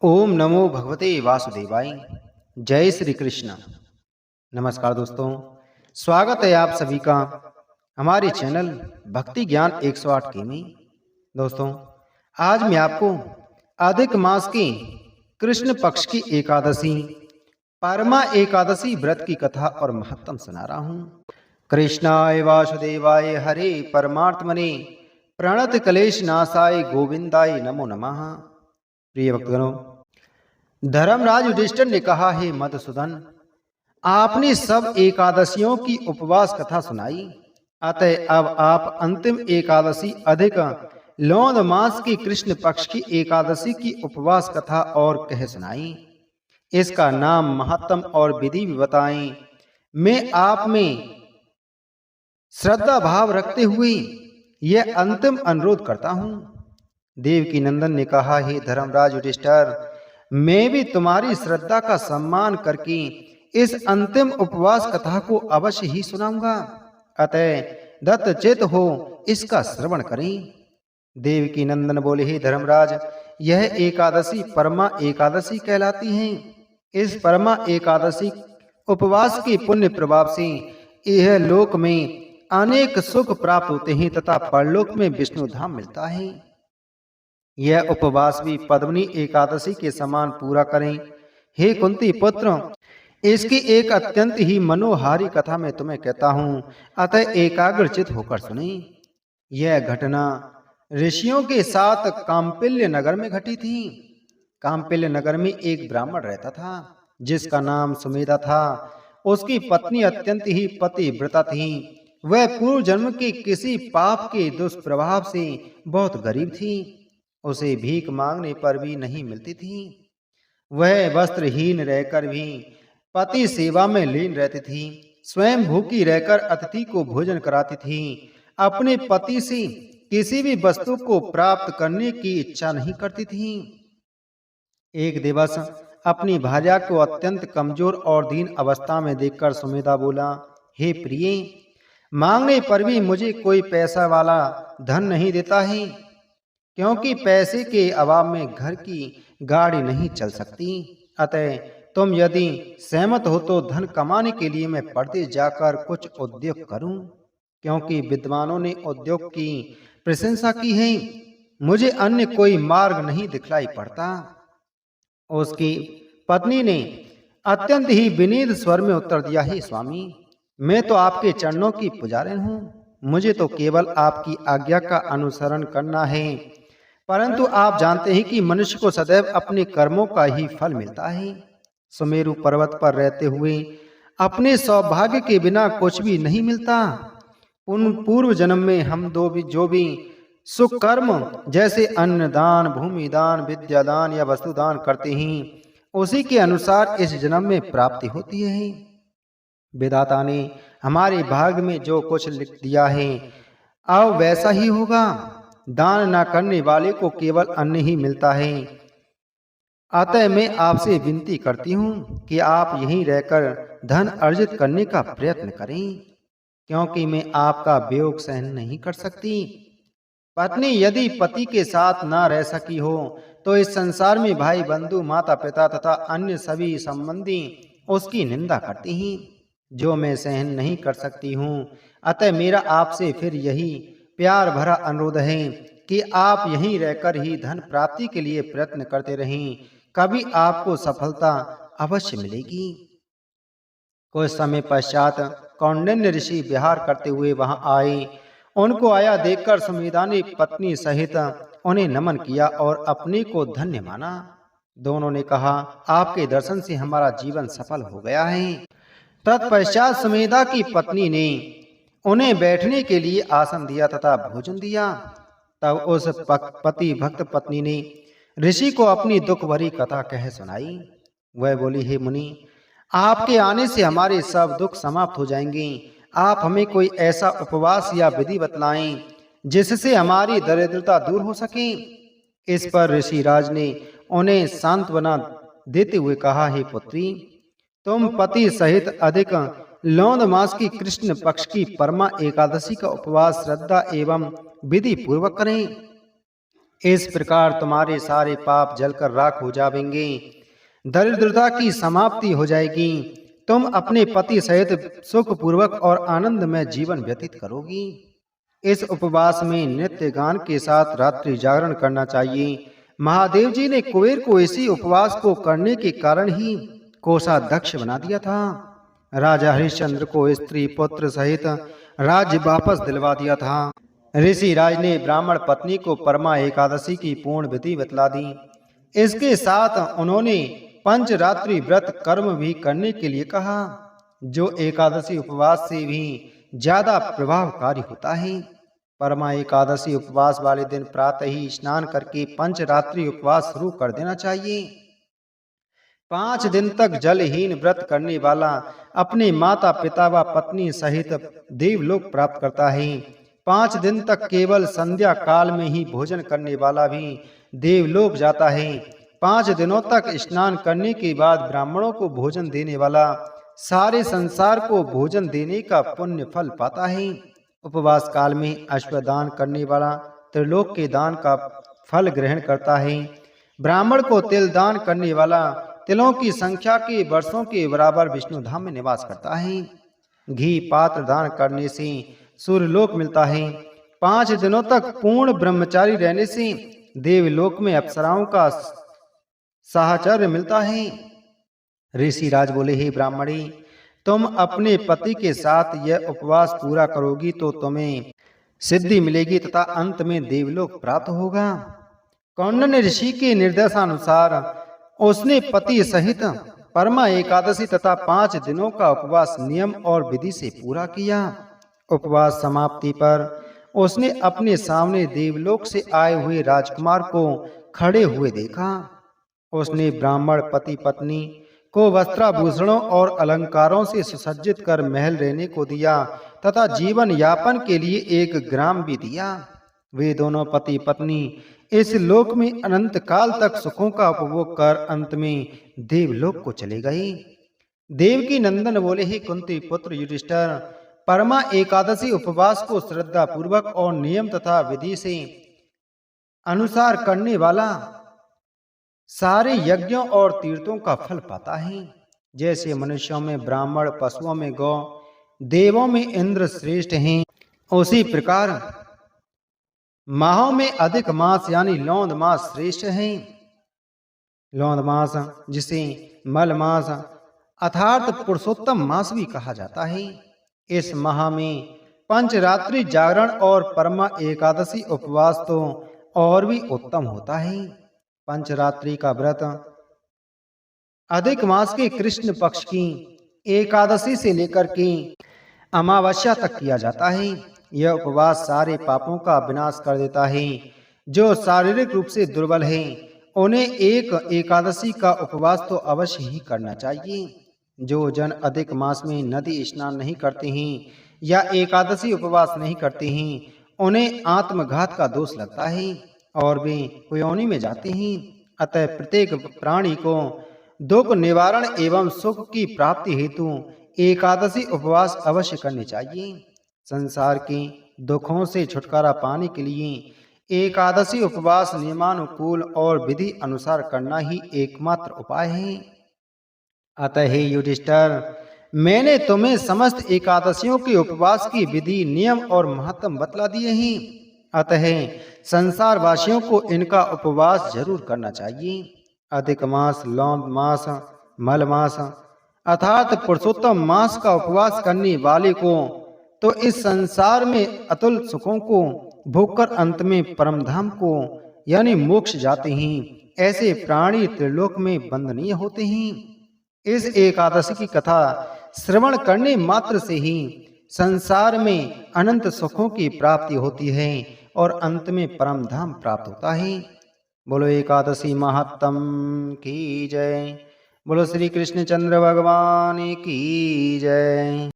ओम नमो भगवते वासुदेवाय। जय श्री कृष्ण। नमस्कार दोस्तों, स्वागत है आप सभी का हमारे चैनल भक्ति ज्ञान 108 के में। दोस्तों, आज मैं आपको अधिक मास की कृष्ण पक्ष की एकादशी परमा एकादशी व्रत की कथा और महत्व सुना रहा हूँ। कृष्णाय वासुदेवाय हरे परमात्मने प्रणत क्लेश नाशाय गोविंदाय नमो नमः। प्रिय भक्तगणों, धर्मराज युधिष्ठिर ने कहा, हे मधुसूदन, आपने सब एकादशियों की उपवास कथा सुनाई, अतः अब आप अंतिम एकादशी अधिक लौंद मास की कृष्ण पक्ष की एकादशी की उपवास कथा और कह सुनाई। इसका नाम, महत्तम और विधि भी बताएं। मैं आप में श्रद्धा भाव रखते हुए यह अंतिम अनुरोध करता हूं। देवकी नंदन ने कहा, हे धर्मराज युधिष्ठिर, मैं भी तुम्हारी श्रद्धा का सम्मान करके इस अंतिम उपवास कथा को अवश्य ही सुनाऊंगा, अतः दत्तचित हो इसका श्रवण करें। देवकी नंदन बोले, हे धर्मराज, यह एकादशी परमा एकादशी कहलाती है। इस परमा एकादशी उपवास के पुण्य प्रभाव से यह लोक में अनेक सुख प्राप्त होते हैं तथा परलोक में विष्णु धाम मिलता है। यह उपवास भी पद्मनी एकादशी के समान पूरा करें। हे कुंती पुत्र, इसकी एक अत्यंत ही मनोहारी कथा मैं तुम्हें कहता हूँ, अतः एकाग्रचित होकर सुने। यह घटना ऋषियों के साथ काम्पिल्य नगर में घटी थी। काम्पिल्य नगर में एक ब्राह्मण रहता था जिसका नाम सुमेधा था। उसकी पत्नी अत्यंत ही पतिव्रता थी। वह पूर्व जन्म के किसी पाप के दुष्प्रभाव से बहुत गरीब थी। उसे भीख मांगने पर भी नहीं मिलती थी। वह वस्त्रहीन रहकर भी पति सेवा में लीन रहती थी। स्वयं भूखी रहकर अतिथि को भोजन कराती थी। अपने पति से किसी भी वस्तु को प्राप्त करने की इच्छा नहीं करती थी। एक दिवस अपनी भार्या को अत्यंत कमजोर और दीन अवस्था में देखकर सुमेधा बोला, हे प्रिय, मांगने पर भी मुझे कोई पैसा वाला धन नहीं देता है, क्योंकि पैसे के अभाव में घर की गाड़ी नहीं चल सकती। अतः तुम यदि सहमत हो तो धन कमाने के लिए मैं परदेश जाकर कुछ उद्योग करूं, क्योंकि विद्वानों ने उद्योग की प्रशंसा की है। मुझे अन्य कोई मार्ग नहीं दिखलाई पड़ता। उसकी पत्नी ने अत्यंत ही विनीत स्वर में उत्तर दिया, हे स्वामी, मैं तो आपके चरणों की पुजारिन हूँ। मुझे तो केवल आपकी आज्ञा का अनुसरण करना है। परंतु आप जानते हैं कि मनुष्य को सदैव अपने कर्मों का ही फल मिलता है। सुमेरु पर्वत पर रहते हुए अपने सौभाग्य के बिना कुछ भी नहीं मिलता। पूर्व जन्म में हम जो भी सुख कर्म जैसे अन्न दान, भूमि दान, विद्या दान या वस्तु दान करते हैं, उसी के अनुसार इस जन्म में प्राप्ति होती है। विधाता ने हमारे भाग्य में जो कुछ लिख दिया है, अब वैसा ही होगा। दान न करने वाले को केवल अन्न ही मिलता है। अतः मैं आपसे विनती करती हूँ कि आप यहीं रहकर धन अर्जित करने का प्रयत्न करें, क्योंकि मैं आपका वियोग सहन नहीं कर सकती। पत्नी यदि पति के साथ न रह सकी हो तो इस संसार में भाई बंधु, माता पिता तथा अन्य सभी संबंधी उसकी निंदा करते हैं, जो मैं सहन नहीं कर सकती हूँ। अतः मेरा आपसे फिर यही प्यार भरा अनुरोध है कि आप यहीं रहकर ही धन प्राप्ति के लिए प्रयत्न करते रहें। कभी आपको सफलता अवश्य मिलेगी। कुछ समय पश्चात कौंडिन्य ऋषि विहार करते हुए वहां आए। उनको आया देखकर सुमेधा ने पत्नी सहित उन्हें नमन किया और अपने को धन्य माना। दोनों ने कहा, आपके दर्शन से हमारा जीवन सफल हो गया है। तत्पश्चात सुमेधा की पत्नी ने उन्हें बैठने के लिए आसन दिया तथा भोजन दिया। तब उस पति भक्त पत्नी ने ऋषि को अपनी दुख भरी कथा कह सुनाई। वह बोली, हे मुनि, आपके आने से हमारे सब दुख समाप्त हो जाएंगे। आप हमें कोई ऐसा उपवास या विधि बतलाएं जिससे हमारी दरिद्रता दूर हो सके। इस पर ऋषिराज ने उन्हें सांत्वना देते हुए कहा, हे पुत्री, तुम पति सहित अधिक लौंद मास की कृष्ण पक्ष की परमा एकादशी का उपवास श्रद्धा एवं विधि पूर्वक करें। इस प्रकार तुम्हारे सारे पाप जलकर राख हो जाएंगे, दरिद्रता की समाप्ति हो जाएगी, तुम अपने पति सहित सुख पूर्वक और आनंद में जीवन व्यतीत करोगी। इस उपवास में नित्य गान के साथ रात्रि जागरण करना चाहिए। महादेव जी ने कुबेर को इसी उपवास को करने के कारण ही कोषाध्यक्ष बना दिया था। राजा हरिश्चंद्र को स्त्री पुत्र सहित राज्य वापस दिलवा दिया था। ऋषि राज ने ब्राह्मण पत्नी को परमा एकादशी की पूर्ण विधि बतला दी। इसके साथ उन्होंने पंचरात्रि व्रत कर्म भी करने के लिए कहा, जो एकादशी उपवास से भी ज्यादा प्रभावकारी होता है। परमा एकादशी उपवास वाले दिन प्रातः ही स्नान करके पंचरात्रि उपवास शुरू कर देना चाहिए। 5 दिन तक जलहीन व्रत करने वाला अपने माता पिता व पत्नी सहित देवलोक प्राप्त करता है। 5 दिन तक केवल संध्या काल में ही भोजन करने वाला भी देवलोक जाता है। 5 दिनों तक स्नान करने के बाद ब्राह्मणों को भोजन देने वाला सारे संसार को भोजन देने का पुण्य फल पाता है। उपवास काल में अश्वदान करने वाला त्रिलोक के दान का फल ग्रहण करता है। ब्राह्मण को तिल दान करने वाला तिलों की संख्या के वर्षों के बराबर विष्णु धाम में निवास करता है। घी पात्र दान करने से सूर्यलोक मिलता है। 5 दिनों तक पूर्ण ब्रह्मचारी रहने से देवलोक में अप्सराओं का साहचर्य मिलता है। ऋषि राज बोले, हे ब्राह्मणी, तुम अपने पति के साथ यह उपवास पूरा करोगी तो तुम्हें सिद्धि मिलेगी तथा अंत में देवलोक प्राप्त होगा। कौंडन्य ने ऋषि के निर्देशानुसार उसने पति सहित परमा एकादशी तथा 5 दिनों का उपवास नियम और विधि से पूरा किया। उपवास समाप्ति पर उसने अपने सामने देवलोक से आए हुए राजकुमार को खड़े हुए देखा। उसने ब्राह्मण पति पत्नी को वस्त्राभूषणों और अलंकारों से सुसज्जित कर महल रहने को दिया तथा जीवन यापन के लिए 1 ग्राम भी दिया। वे दोनों पति पत्नी इस लोक में अनंत काल तक सुखों का उपभोग कर अंत में देवलोक को चले गए। देवकी नंदन बोले, ही कुंती पुत्र युधिष्ठिर, परमा एकादशी उपवास को श्रद्धा पूर्वक और नियम तथा विधि से अनुसार करने वाला सारे यज्ञों और तीर्थों का फल पाता है। जैसे मनुष्यों में ब्राह्मण, पशुओं में गौ, देवों में इंद्र श्रेष्ठ हैं, उसी प्रकार माहों में अधिक मास यानी लौंद मास श्रेष्ठ हैं। लौंद मास जिसे मल मास अर्थात पुरुषोत्तम मास भी कहा जाता है। इस माह में पंचरात्रि जागरण और परमा एकादशी उपवास तो और भी उत्तम होता है। पंचरात्रि का व्रत अधिक मास के कृष्ण पक्ष की एकादशी से लेकर के अमावस्या तक किया जाता है। यह उपवास सारे पापों का विनाश कर देता है। जो शारीरिक रूप से दुर्बल हैं, उन्हें एक एकादशी का उपवास तो अवश्य ही करना चाहिए। जो जन अधिक मास में नदी स्नान नहीं करते हैं या एकादशी उपवास नहीं करते हैं, उन्हें आत्मघात का दोष लगता है और वे कुयोनि में जाते हैं। अतः प्रत्येक प्राणी को दुख निवारण एवं सुख की प्राप्ति हेतु एकादशी उपवास अवश्य करने चाहिए। संसार के दुखों से छुटकारा पाने के लिए एकादशी उपवास नियमानुकूल और विधि अनुसार करना ही एकमात्र उपाय है। अतः हे युधिष्ठिर, मैंने तुम्हें समस्त एकादशियों के उपवास की विधि, नियम और महत्व बतला दिए हैं। अतः संसार वासियों को इनका उपवास जरूर करना चाहिए। अधिक मास, लौंद मास, मल मास अर्थात पुरुषोत्तम मास का उपवास करने वाले को तो इस संसार में अतुल सुखों को भोगकर अंत में परमधाम को यानी मोक्ष जाते हैं। ऐसे प्राणी त्रिलोक में वंदनीय होते हैं। इस एकादशी की कथा श्रवण करने मात्र से ही संसार में अनंत सुखों की प्राप्ति होती है और अंत में परम धाम प्राप्त होता है। बोलो एकादशी महात्म की जय। बोलो श्री कृष्ण चंद्र भगवान की जय।